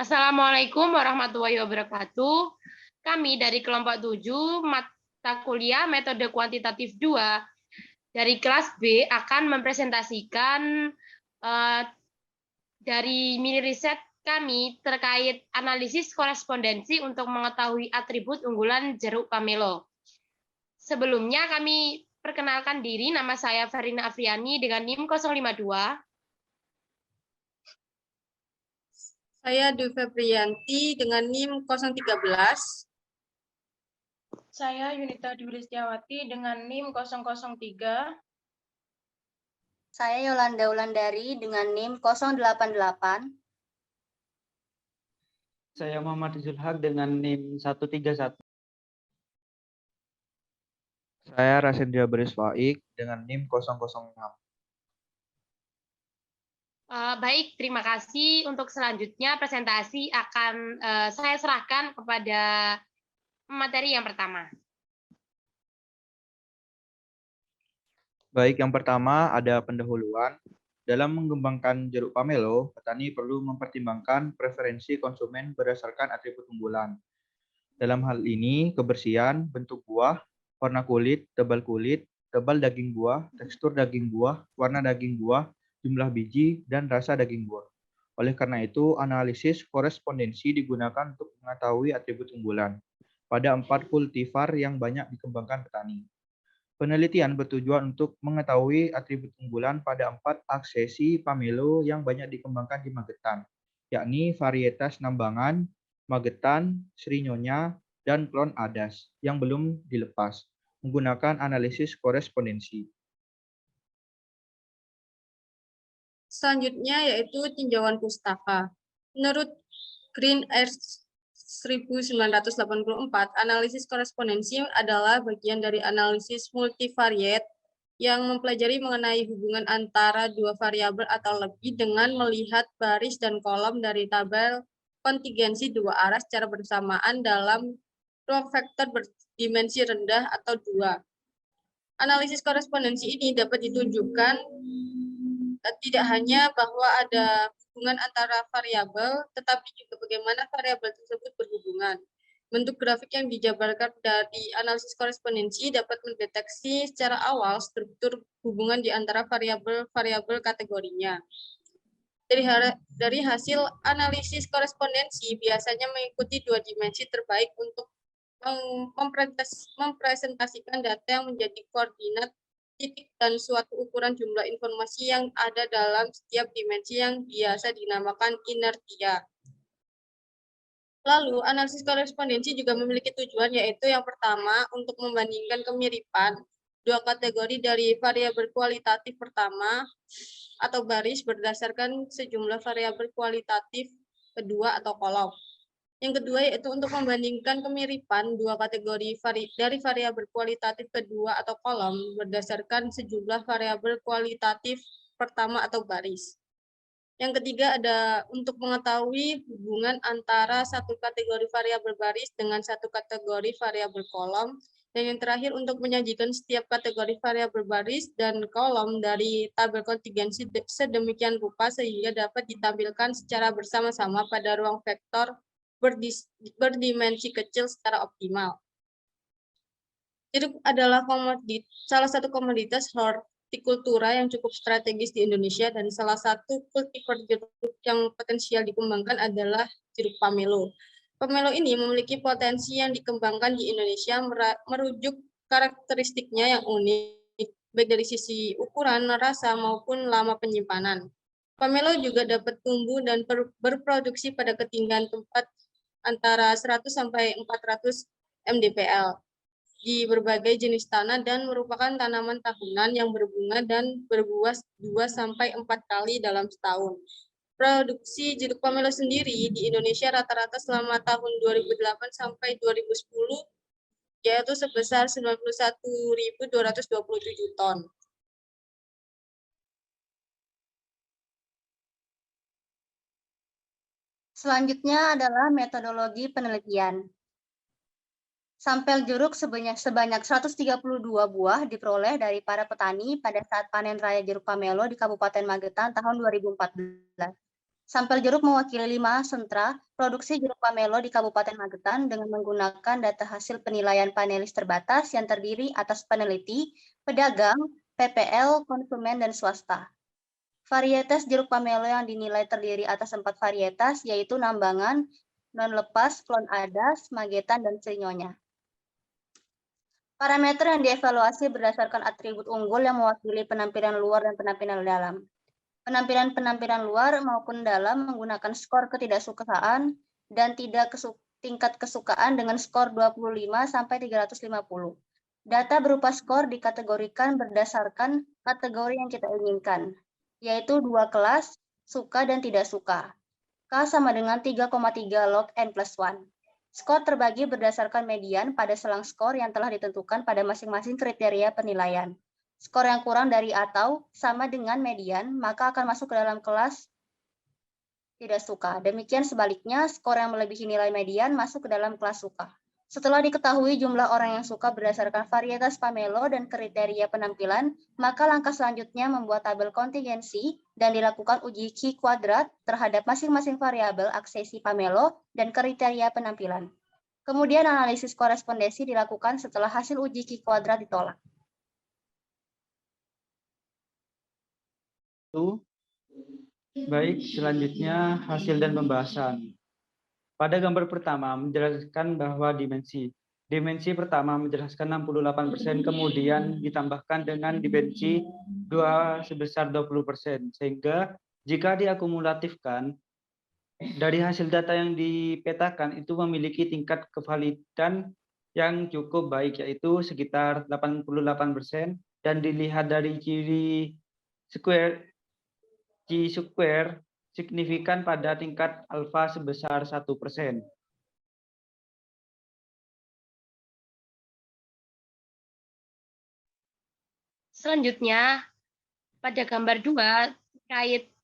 Assalamualaikum warahmatullahi wabarakatuh. Kami dari kelompok 7 mata kuliah metode kuantitatif 2 dari kelas B akan mempresentasikan dari mini riset kami terkait analisis korespondensi untuk mengetahui atribut unggulan jeruk pamelo. Sebelumnya kami perkenalkan diri, nama saya Farina Afriani dengan NIM 052. Saya Dwi Febrianti dengan NIM 013. Saya Yunita Dwi Listiawati dengan NIM 003. Saya Yolanda Wulandari dengan NIM 088. Saya Muhammad Zulhaq dengan NIM 131. Saya Rasendra Baris Faik dengan NIM 006. Baik, terima kasih. Untuk selanjutnya presentasi akan saya serahkan kepada materi yang pertama. Baik, yang pertama ada pendahuluan. Dalam mengembangkan jeruk pamelo, petani perlu mempertimbangkan preferensi konsumen berdasarkan atribut unggulan. Dalam hal ini, kebersihan, bentuk buah, warna kulit, tebal daging buah, tekstur daging buah, warna daging buah, jumlah biji, dan rasa daging buah. Oleh karena itu, analisis korespondensi digunakan untuk mengetahui atribut unggulan pada 4 kultivar yang banyak dikembangkan petani. Penelitian bertujuan untuk mengetahui atribut unggulan pada 4 aksesi pamelo yang banyak dikembangkan di Magetan, yakni varietas Nambangan, Magetan, Sri Nyonya, dan klon Adas yang belum dilepas, menggunakan analisis korespondensi. Selanjutnya yaitu tinjauan pustaka. Menurut Green Earth 1984, analisis korespondensi adalah bagian dari analisis multivariate yang mempelajari mengenai hubungan antara dua variabel atau lebih dengan melihat baris dan kolom dari tabel kontingensi dua arah secara bersamaan dalam ruang vektor berdimensi rendah atau 2. Analisis korespondensi ini dapat ditunjukkan tidak hanya bahwa ada hubungan antara variabel, tetapi juga bagaimana variabel tersebut berhubungan. Bentuk grafik yang dijabarkan dari analisis korespondensi dapat mendeteksi secara awal struktur hubungan di antara variabel-variabel kategorinya. Dari hasil analisis korespondensi biasanya mengikuti 2 dimensi terbaik untuk mempresentasikan data yang menjadi koordinat titik dan suatu ukuran jumlah informasi yang ada dalam setiap dimensi yang biasa dinamakan inertia. Lalu, analisis korespondensi juga memiliki tujuan, yaitu yang pertama, untuk membandingkan kemiripan dua kategori dari variabel kualitatif pertama atau baris berdasarkan sejumlah variabel kualitatif kedua atau kolom. Yang kedua yaitu untuk membandingkan kemiripan dua kategori dari variabel kualitatif kedua atau kolom berdasarkan sejumlah variabel kualitatif pertama atau baris. Yang ketiga ada untuk mengetahui hubungan antara satu kategori variabel baris dengan satu kategori variabel kolom. Dan yang terakhir untuk menyajikan setiap kategori variabel baris dan kolom dari tabel kontingensi sedemikian rupa sehingga dapat ditampilkan secara bersama-sama pada ruang vektor berdimensi kecil secara optimal. Jeruk adalah salah satu komoditas hortikultura yang cukup strategis di Indonesia dan salah satu kultivar jeruk yang potensial dikembangkan adalah jeruk pamelo. Pamelo ini memiliki potensi yang dikembangkan di Indonesia merujuk karakteristiknya yang unik, baik dari sisi ukuran, rasa, maupun lama penyimpanan. Pamelo juga dapat tumbuh dan berproduksi pada ketinggian tempat antara 100 sampai 400 mdpl di berbagai jenis tanah dan merupakan tanaman tahunan yang berbunga dan berbuah 2 sampai 4 kali dalam setahun. Produksi jeruk pamelo sendiri di Indonesia rata-rata selama tahun 2008 sampai 2010 yaitu sebesar 91.227 ton. Selanjutnya adalah metodologi penelitian. Sampel jeruk sebanyak 132 buah diperoleh dari para petani pada saat panen raya jeruk pamelo di Kabupaten Magetan tahun 2014. Sampel jeruk mewakili 5 sentra produksi jeruk pamelo di Kabupaten Magetan dengan menggunakan data hasil penilaian panelis terbatas yang terdiri atas peneliti, pedagang, PPL, konsumen, dan swasta. Varietas jeruk pamelo yang dinilai terdiri atas 4 varietas, yaitu Nambangan, Non Lepas, Klon Adas, Magetan, dan Serinyonya. Parameter yang dievaluasi berdasarkan atribut unggul yang mewakili penampilan luar dan penampilan dalam. Penampilan luar maupun dalam menggunakan skor ketidaksukaan dan tingkat kesukaan dengan skor 25 sampai 350. Data berupa skor dikategorikan berdasarkan kategori yang kita inginkan, yaitu 2 kelas, suka dan tidak suka. K sama dengan 3,3 log N+1. Skor terbagi berdasarkan median pada selang skor yang telah ditentukan pada masing-masing kriteria penilaian. Skor yang kurang dari atau sama dengan median, maka akan masuk ke dalam kelas tidak suka. Demikian sebaliknya, skor yang melebihi nilai median masuk ke dalam kelas suka. Setelah diketahui jumlah orang yang suka berdasarkan varietas pamelo dan kriteria penampilan, maka langkah selanjutnya membuat tabel kontingensi dan dilakukan uji Q kuadrat terhadap masing-masing variabel aksesi pamelo dan kriteria penampilan. Kemudian analisis korespondensi dilakukan setelah hasil uji Q kuadrat ditolak. Baik, selanjutnya hasil dan pembahasan. Pada gambar pertama menjelaskan bahwa dimensi pertama menjelaskan 68%, kemudian ditambahkan dengan dimensi 2 sebesar 20%, sehingga jika diakumulatifkan dari hasil data yang dipetakan itu memiliki tingkat kevalidan yang cukup baik, yaitu sekitar 88%, dan dilihat dari ciri Chi-square signifikan pada tingkat alfa sebesar 1%. Selanjutnya, pada gambar 2, terkait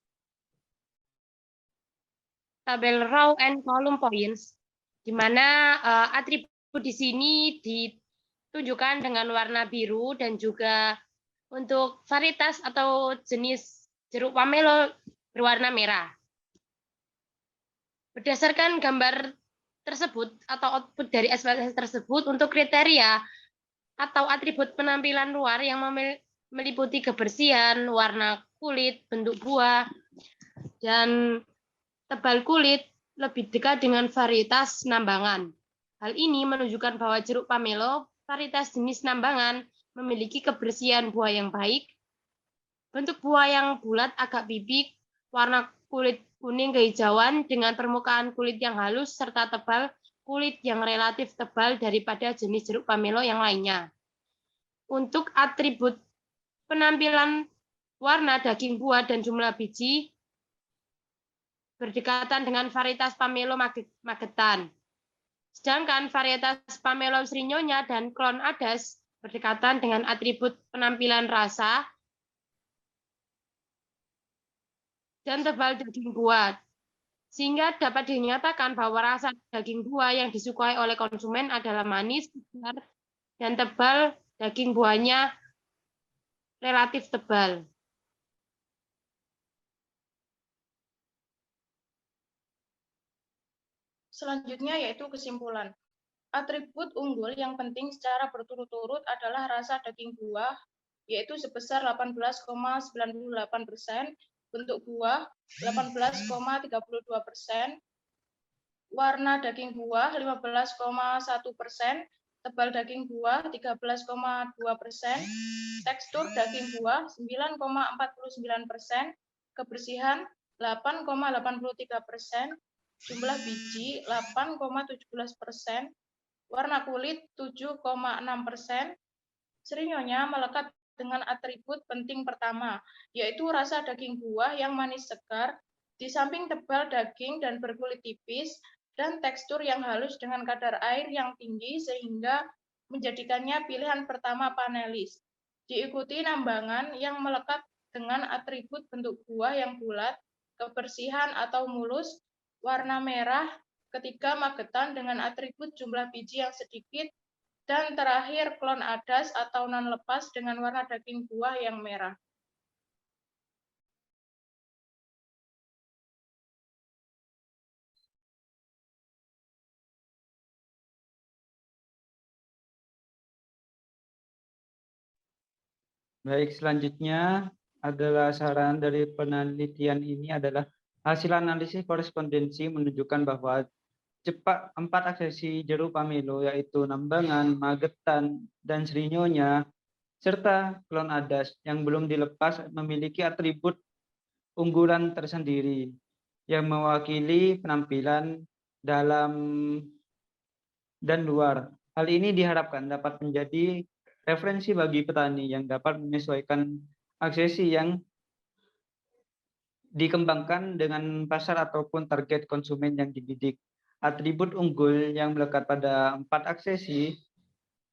tabel row and column points, di mana atribut di sini ditunjukkan dengan warna biru dan juga untuk varietas atau jenis jeruk pamelo berwarna merah. Berdasarkan gambar tersebut atau output dari SPSS tersebut, untuk kriteria atau atribut penampilan luar yang meliputi kebersihan, warna kulit, bentuk buah, dan tebal kulit lebih dekat dengan varietas Nambangan. Hal ini menunjukkan bahwa jeruk pamelo varietas jenis Nambangan memiliki kebersihan buah yang baik, bentuk buah yang bulat agak bibik, warna kulit kuning kehijauan dengan permukaan kulit yang halus serta tebal kulit yang relatif tebal daripada jenis jeruk pamelo yang lainnya. Untuk atribut penampilan warna daging buah dan jumlah biji berdekatan dengan varietas pamelo Magetan. Sedangkan varietas pamelo Serinyonya dan Klon Adas berdekatan dengan atribut penampilan rasa dan tebal daging buah, sehingga dapat dinyatakan bahwa rasa daging buah yang disukai oleh konsumen adalah manis, segar, dan tebal daging buahnya relatif tebal. Selanjutnya yaitu kesimpulan. Atribut unggul yang penting secara berturut-turut adalah rasa daging buah, yaitu sebesar 18,98%, bentuk buah 18,32%, warna daging buah 15,1%, tebal daging buah 13,2%, tekstur daging buah 9,49%, kebersihan 8,83%, jumlah biji 8,17%, warna kulit 7,6%. Serinyonya melekat dengan atribut penting pertama, yaitu rasa daging buah yang manis segar, di samping tebal daging dan berkulit tipis, dan tekstur yang halus dengan kadar air yang tinggi sehingga menjadikannya pilihan pertama panelis. Diikuti Nambangan yang melekat dengan atribut bentuk buah yang bulat, kebersihan atau mulus, warna merah, ketiga Magetan dengan atribut jumlah biji yang sedikit, dan terakhir Klon Adas atau non lepas dengan warna daging buah yang merah. Baik, selanjutnya adalah saran dari penelitian ini adalah hasil analisis korespondensi menunjukkan bahwa cepat 4 aksesi jeruk pamelo yaitu Nambangan, Magetan, dan Serinyonya serta klon Adas yang belum dilepas memiliki atribut unggulan tersendiri yang mewakili penampilan dalam dan luar. Hal ini diharapkan dapat menjadi referensi bagi petani yang dapat menyesuaikan aksesi yang dikembangkan dengan pasar ataupun target konsumen yang dibidik. Atribut unggul yang melekat pada 4 aksesi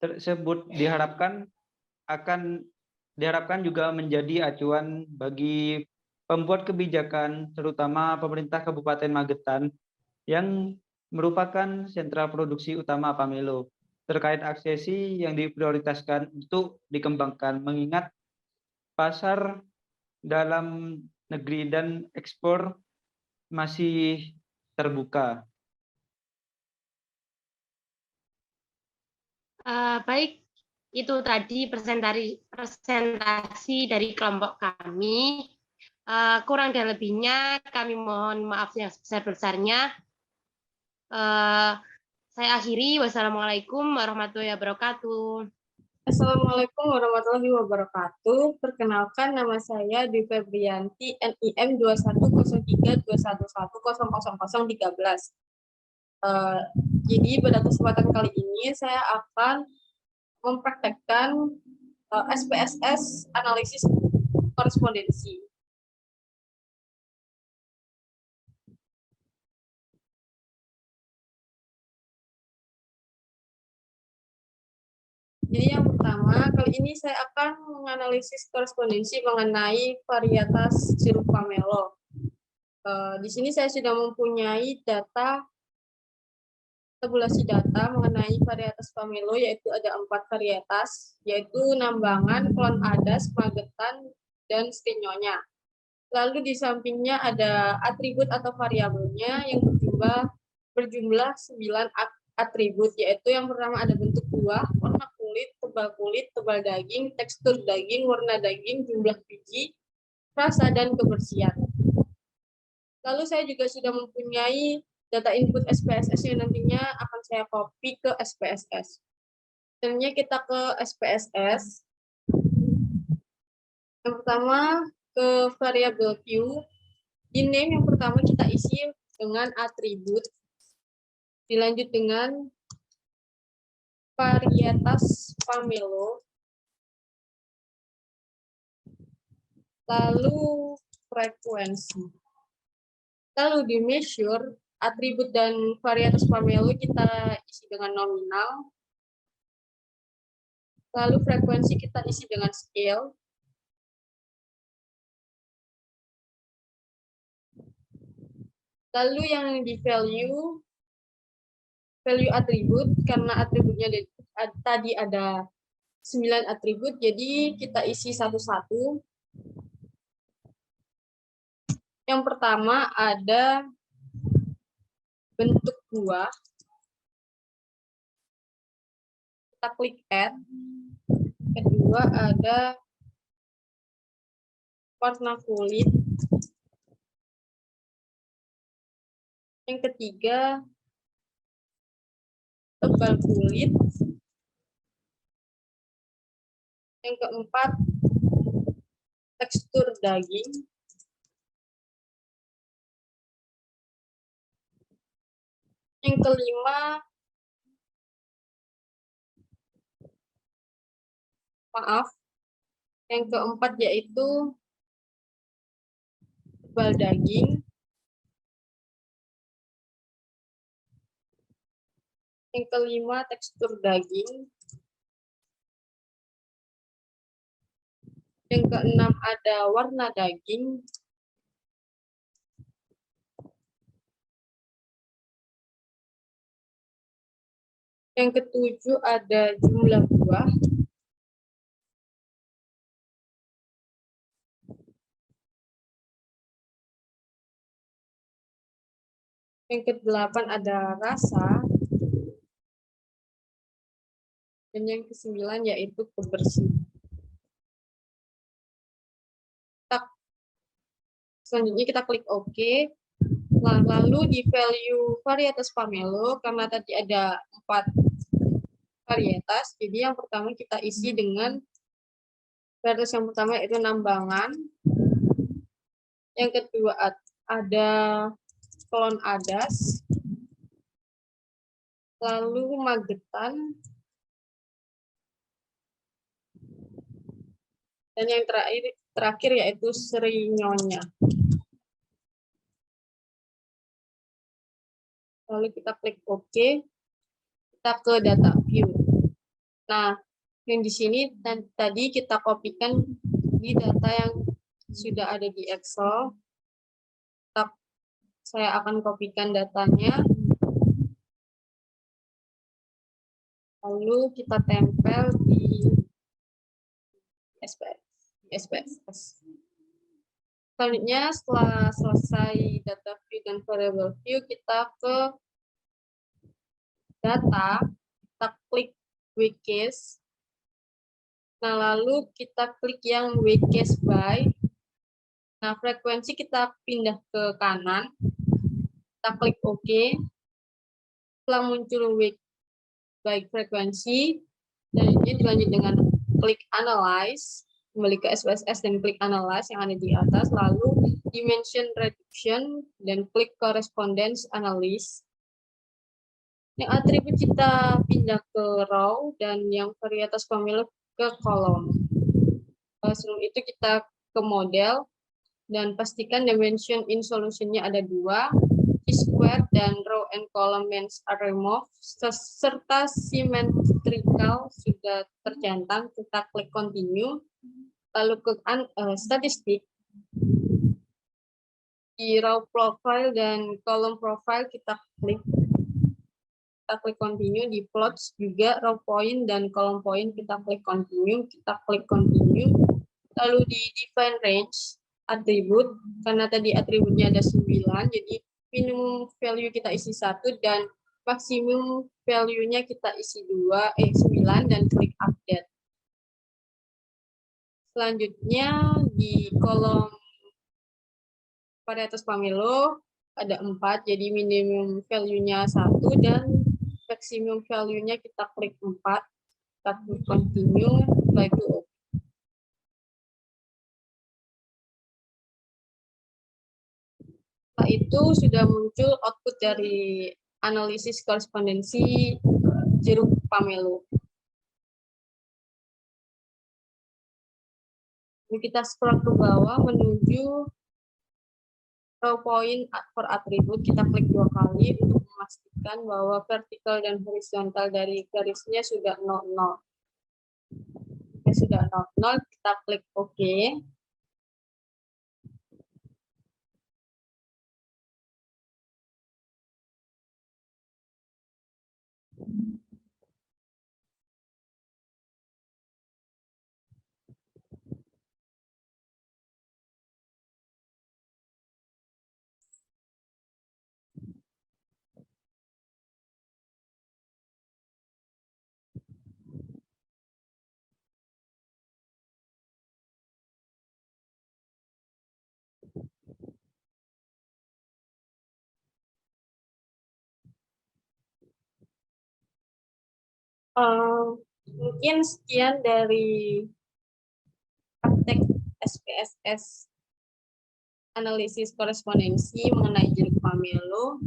tersebut diharapkan juga menjadi acuan bagi pembuat kebijakan, terutama pemerintah Kabupaten Magetan yang merupakan sentra produksi utama pamelo terkait aksesi yang diprioritaskan untuk dikembangkan, mengingat pasar dalam negeri dan ekspor masih terbuka. Baik, itu tadi presentasi dari kelompok kami. Kurang dan lebihnya kami mohon maaf yang sebesar-besarnya. Saya akhiri. Wassalamualaikum warahmatullahi wabarakatuh. Assalamualaikum warahmatullahi wabarakatuh. Perkenalkan, nama saya Dwi Febrianti, NIM 210321100013. Jadi pada kesempatan kali ini saya akan mempraktekkan SPSS analisis korespondensi. Jadi yang pertama, kali ini saya akan menganalisis korespondensi mengenai varietas jeruk pamelo. Di sini saya sudah mempunyai tabulasi data mengenai varietas pamelo, yaitu ada 4 varietas, yaitu Nambangan, Klon Adas, Magetan, dan Serinyonya. Lalu di sampingnya ada atribut atau variabelnya yang berjumlah 9 atribut, yaitu yang pertama ada bentuk buah, warna kulit, tebal daging, tekstur daging, warna daging, jumlah biji, rasa, dan kebersihan. Lalu saya juga sudah mempunyai data input SPSS yang nantinya akan saya copy ke SPSS. Selanjutnya kita ke SPSS. Yang pertama ke variabel Q. Di name yang pertama kita isi dengan atribut. Dilanjut dengan varietas pamelo. Lalu frekuensi. Lalu di measure, atribut dan varietas pamelo kita isi dengan nominal. Lalu frekuensi kita isi dengan scale. Lalu yang di value atribut, karena atributnya tadi ada 9 atribut, jadi kita isi satu-satu. Yang pertama ada bentuk buah. Kita klik add. Kedua ada warna kulit. Yang ketiga tebal kulit. Yang keempat tekstur daging. Yang kelima yang keempat yaitu tebal daging. Yang kelima tekstur daging. Yang keenam ada warna daging. Yang ketujuh ada jumlah buah. Yang kedelapan ada rasa. Dan yang kesembilan yaitu kebersihan. Selanjutnya kita klik OK. Nah, lalu di value varietas pamelo, karena tadi ada 4 varietas, jadi yang pertama kita isi dengan varietas yang pertama yaitu Nambangan. Yang kedua ada Klon Adas, lalu Magetan, dan yang terakhir yaitu Sri Nyonya. Lalu kita klik OK, kita ke data view. Nah, yang di sini tadi kita kopikan di data yang sudah ada di Excel. Saya akan kopikan datanya. Lalu kita tempel di SPSS. Selanjutnya setelah selesai data view dan variable view, kita ke data, kita klik weekcase. Nah, lalu kita klik yang weekcase by. Nah, frekuensi kita pindah ke kanan. Kita klik OK. Setelah muncul week by frekuensi, dan ini dilanjut dengan klik analyze, kembali ke SPSS dan klik analyze yang ada di atas, lalu dimension reduction dan klik correspondence analysis. Yang atribut kita pindah ke row dan yang varietas pamelo ke kolom. Sebelum itu kita ke model dan pastikan dimension in solution-nya ada 2, T-square dan row and column mains are removed, serta symmetrical sudah tercentang. Kita klik continue, lalu ke statistik. Di row profile dan column profile kita klik continue. Di plots juga row point dan column point kita klik continue, lalu di define range atribut, karena tadi atributnya ada 9, jadi minimum value kita isi 1 dan maksimum value-nya kita isi 9 dan klik update. Selanjutnya di kolom varietas pamelo ada 4, jadi minimum value-nya 1 dan maksimum value-nya kita klik 4, kita klik continue, setelah itu OK. Setelah itu sudah muncul output dari analisis korespondensi jeruk pamelo. Jadi kita scroll ke bawah menuju row point for attribute, kita klik 2 kali untuk memastikan bahwa vertikal dan horizontal dari garisnya sudah 00. Sudah 00, kita klik OK. Mungkin sekian dari praktek SPSS analisis korespondensi mengenai jeruk pamelo.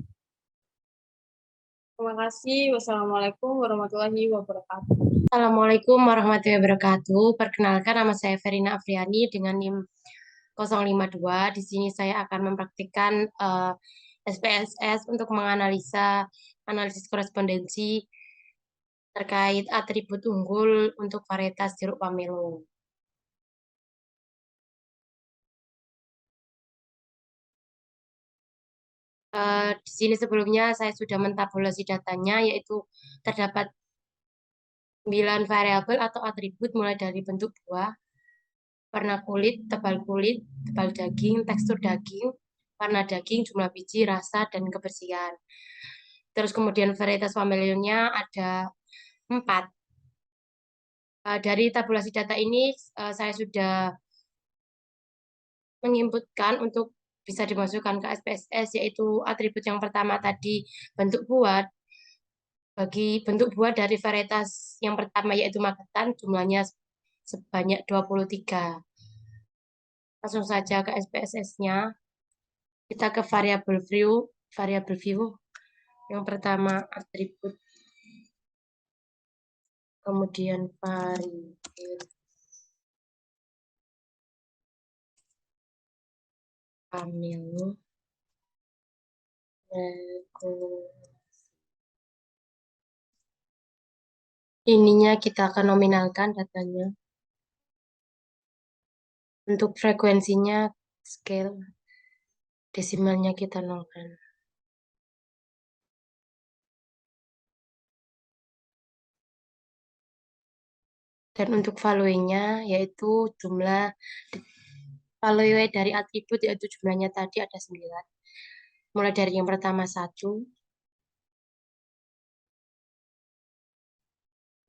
Terima kasih. Wassalamualaikum warahmatullahi wabarakatuh. Assalamualaikum warahmatullahi wabarakatuh. Perkenalkan, nama saya Verina Afriani dengan NIM 052. Di sini saya akan mempraktikkan SPSS untuk menganalisa analisis korespondensi terkait atribut unggul untuk varietas jeruk pamelo. Di sini sebelumnya saya sudah mentabulasi datanya, yaitu terdapat 9 variabel atau atribut mulai dari bentuk buah, warna kulit, tebal daging, tekstur daging, warna daging, jumlah biji, rasa, dan kebersihan. Terus kemudian varietas pamelonya ada 4. Dari tabulasi data ini saya sudah menginputkan untuk bisa dimasukkan ke SPSS, yaitu atribut yang pertama tadi bentuk buah. Bagi bentuk buah dari varietas yang pertama yaitu Magetan, jumlahnya sebanyak 23. Langsung saja ke SPSS-nya. Kita ke variabel view. Variabel view yang pertama atribut, kemudian variabel pamelo, ininya kita akan nominalkan datanya. Untuk frekuensinya scale desimalnya kita nolkan. Dan untuk value-nya yaitu jumlah value dari atribut, yaitu jumlahnya tadi ada 9. Mulai dari yang pertama 1,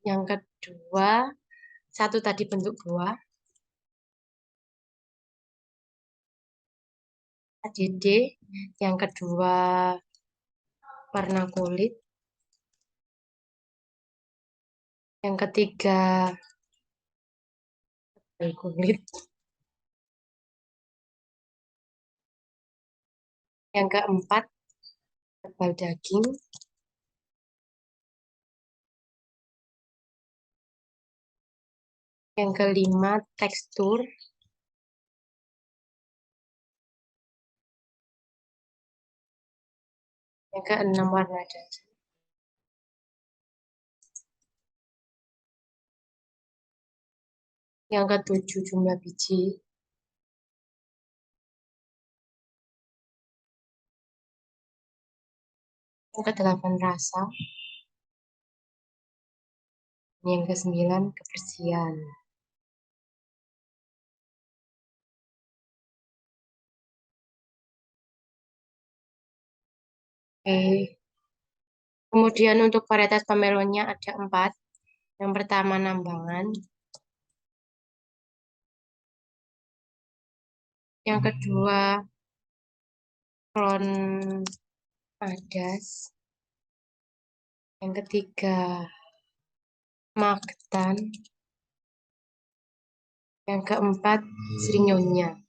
yang kedua 1 tadi bentuk buah, ADD, yang kedua warna kulit, yang ketiga kulit, yang keempat tebal daging, yang kelima tekstur, yang keenam warna daging, yang ketujuh jumlah biji, yang kedelapan rasa, yang kesembilan kebersihan. Oke. Kemudian untuk varietas pamelonya ada 4. Yang pertama nambangan, yang kedua klon adas, yang ketiga Magetan, yang keempat Srinyonya.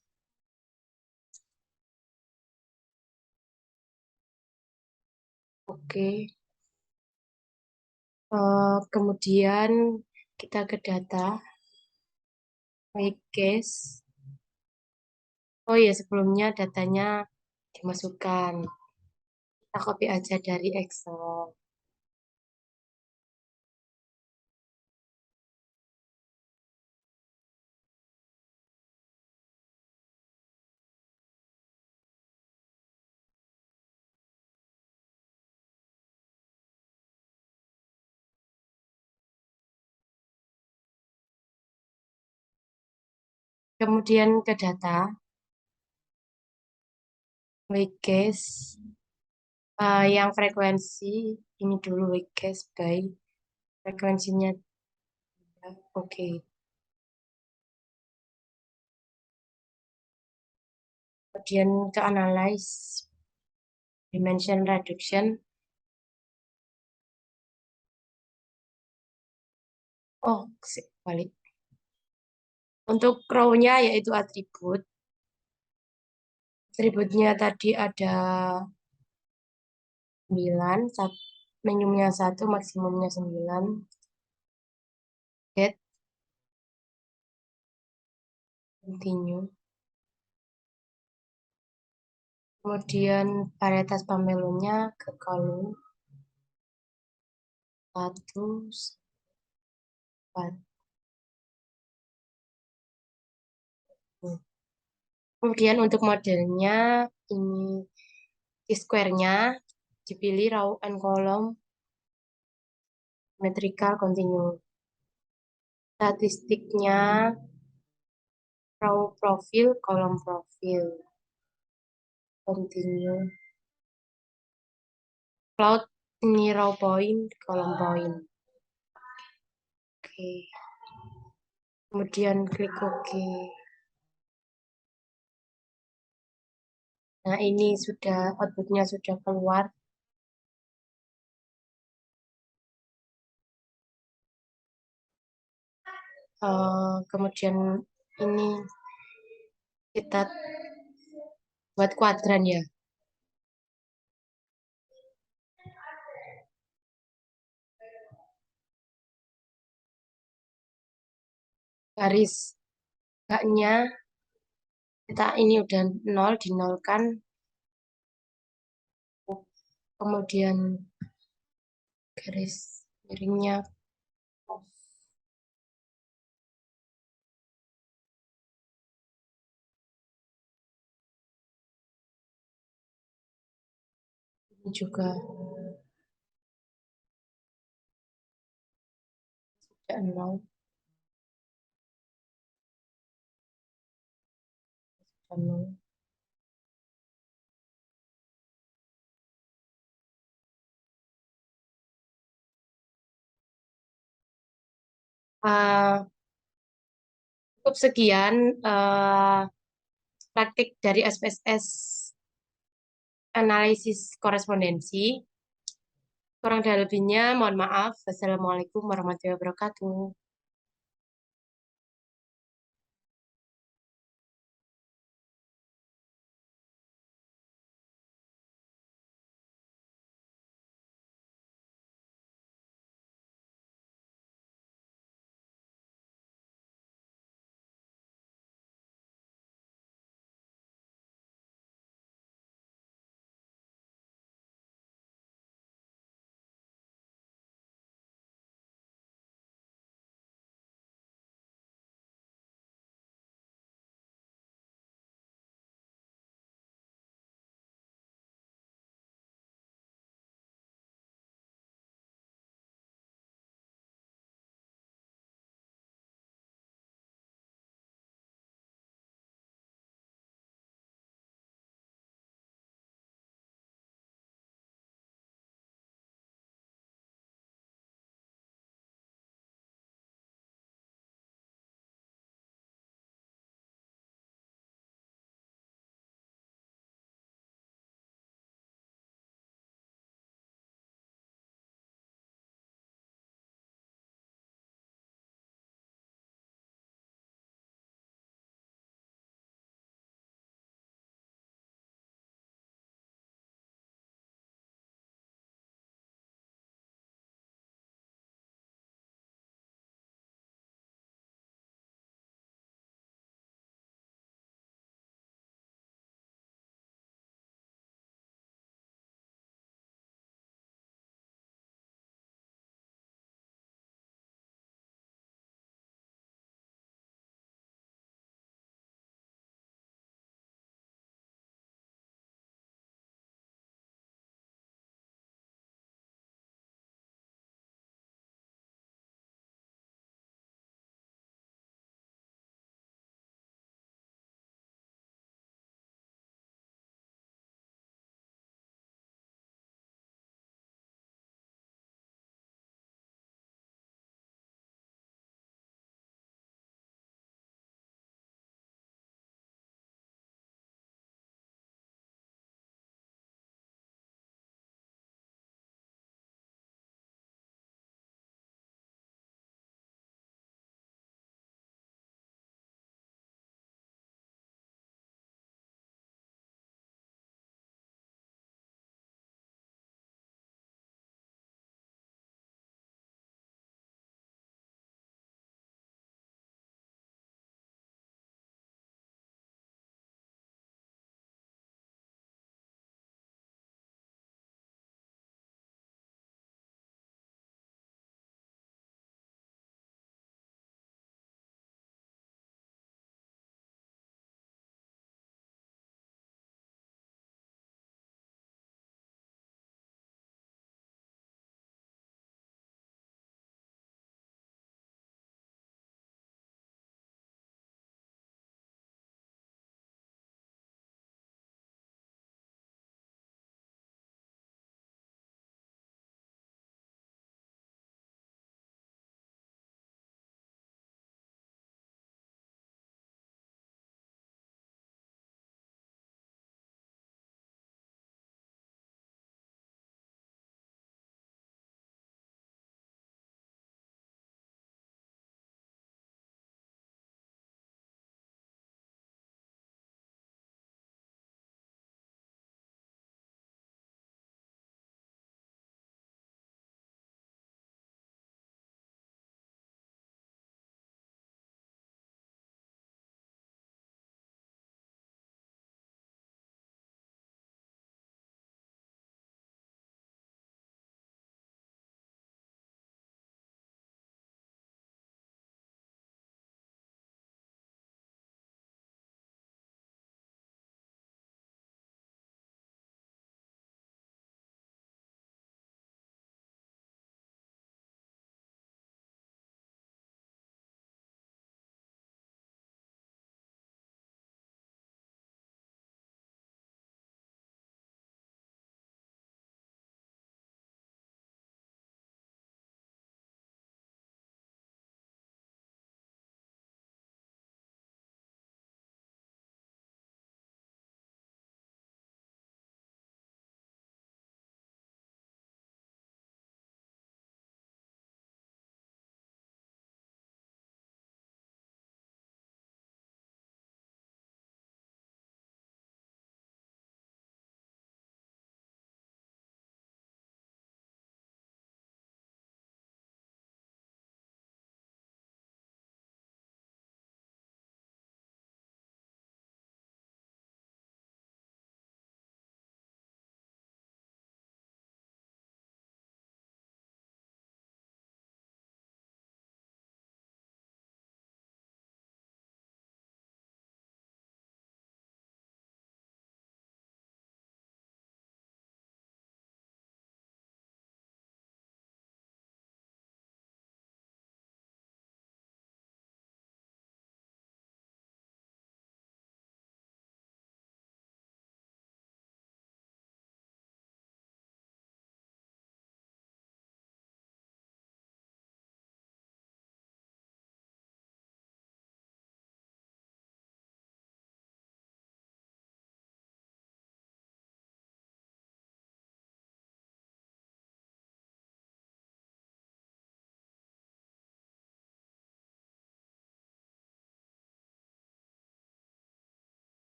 Oke. Kemudian kita ke data, case. Oh iya, sebelumnya datanya dimasukkan. Kita copy aja dari Excel. Kemudian ke data, case. Yang frekuensi ini dulu case by frekuensinya. Oke. Kemudian ke analyze dimension reduction. Oh, balik. Untuk row-nya yaitu atribut. Atributnya tadi ada 9, minimumnya 1, maksimumnya 9. Get, continue. Kemudian varietas pamelonya ke column 1, 4. Kemudian untuk modelnya ini square-nya dipilih row and column metrical continue. Statistiknya row profil, column profil. Continue. Cloud ini row point, column point. Oke. Kemudian klik OK. Nah, ini sudah outputnya sudah keluar. Kemudian ini kita buat kuadran ya. Garis haknya kita ini udah 0 dinolkan. Kemudian garis miringnya ini juga sudah 0. Sudah 0. Cukup sekian praktik dari SPSS analisis korespondensi. Kurang dan lebihnya mohon maaf. Wassalamualaikum warahmatullahi wabarakatuh.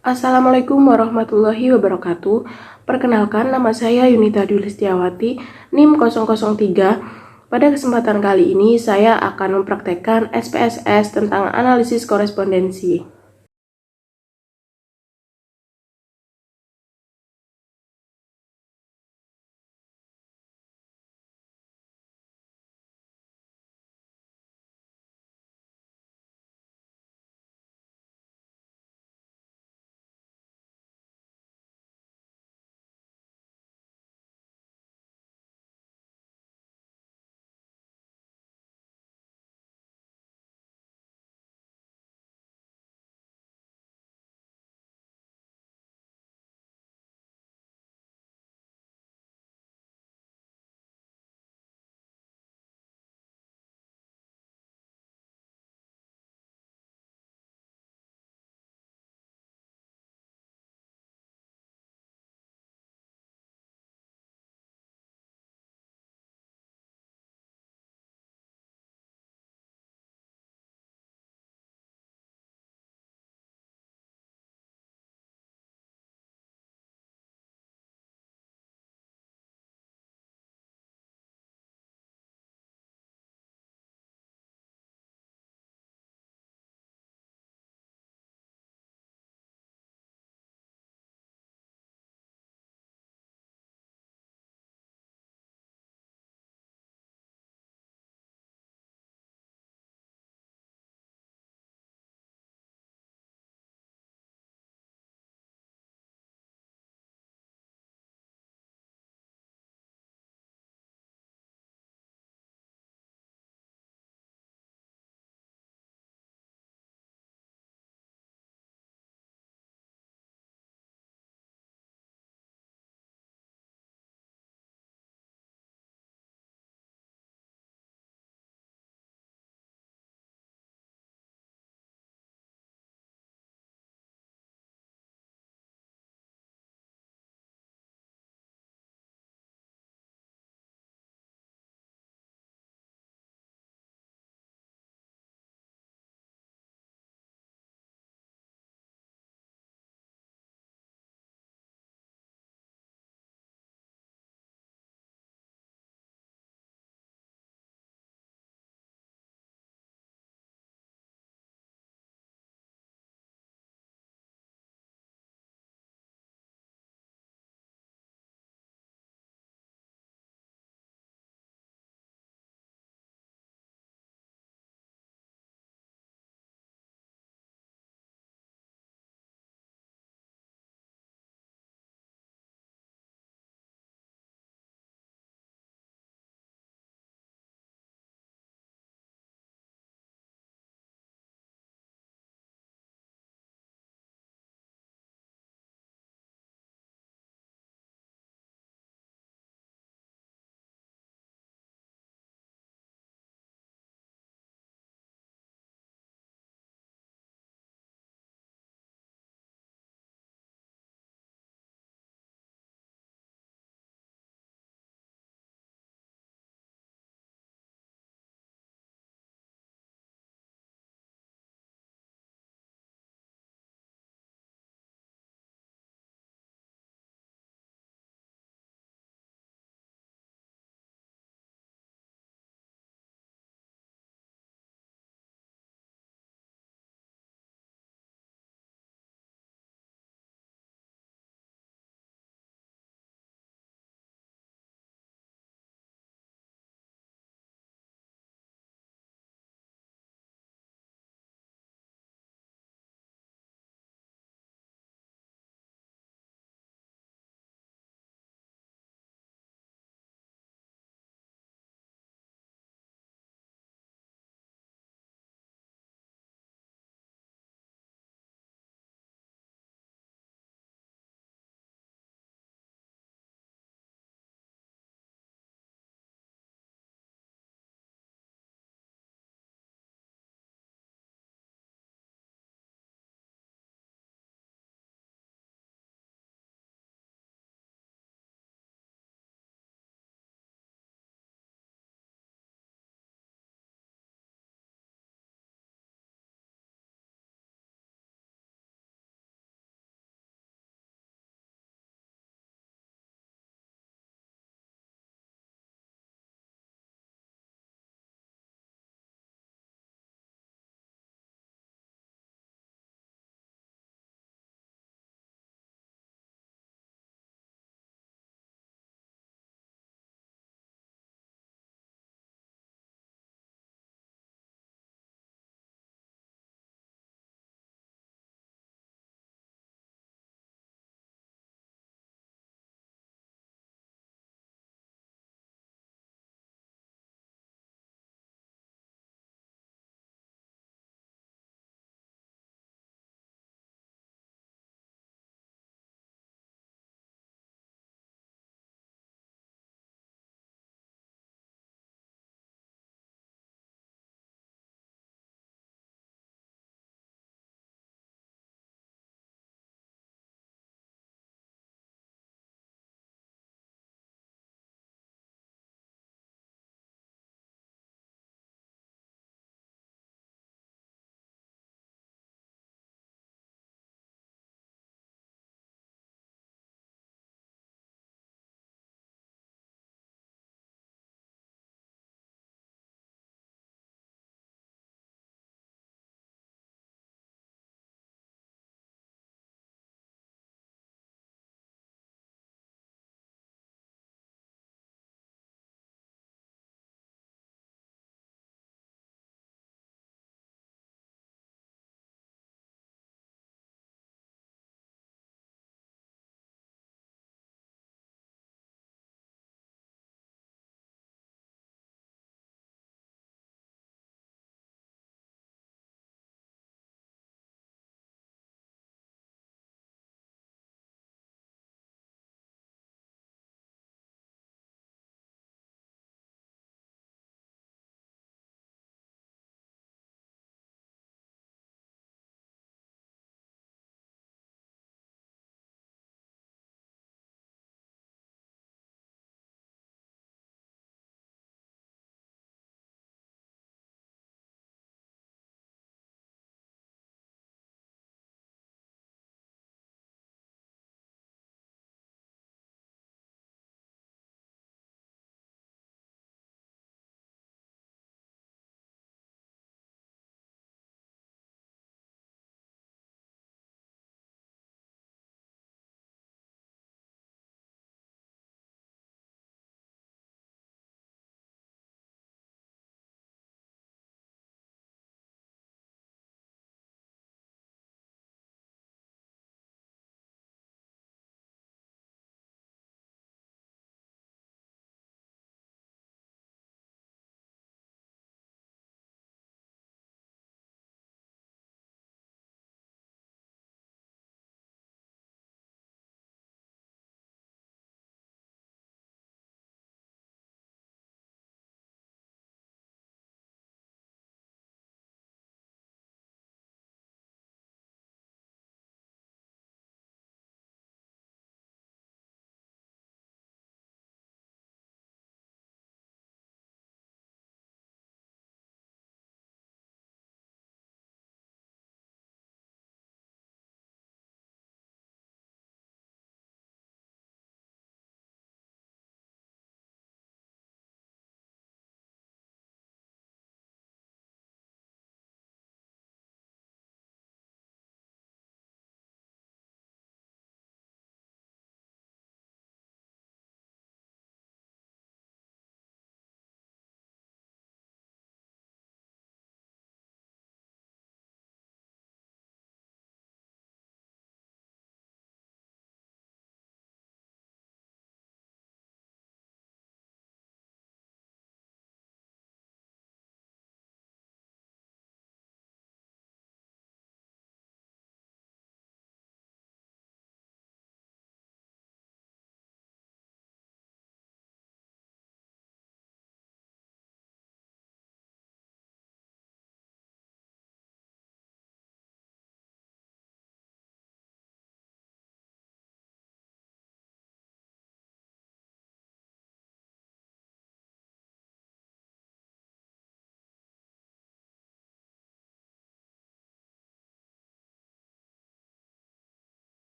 Assalamualaikum warahmatullahi wabarakatuh. Perkenalkan, nama saya Yunita Dwi Listiawati, NIM 003. Pada kesempatan kali ini, saya akan mempraktekkan SPSS tentang analisis korespondensi.